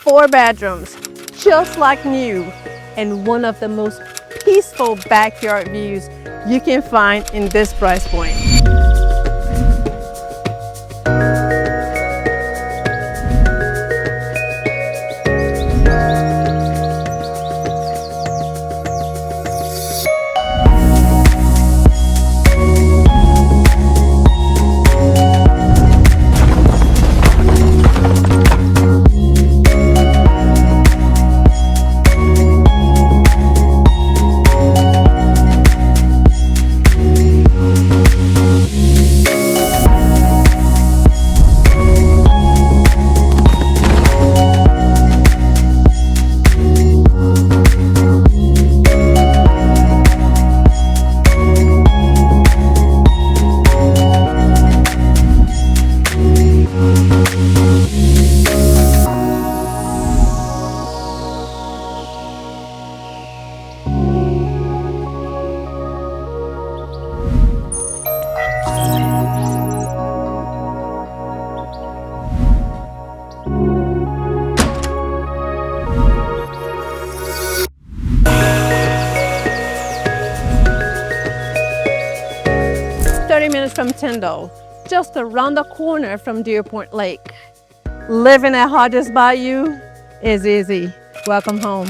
4 bedrooms, just like new, and one of the most peaceful backyard views you can find in this price point. Minutes from Tyndall, just around the corner from Deer Point Lake. Living at Hodges Bayou is easy. Welcome home.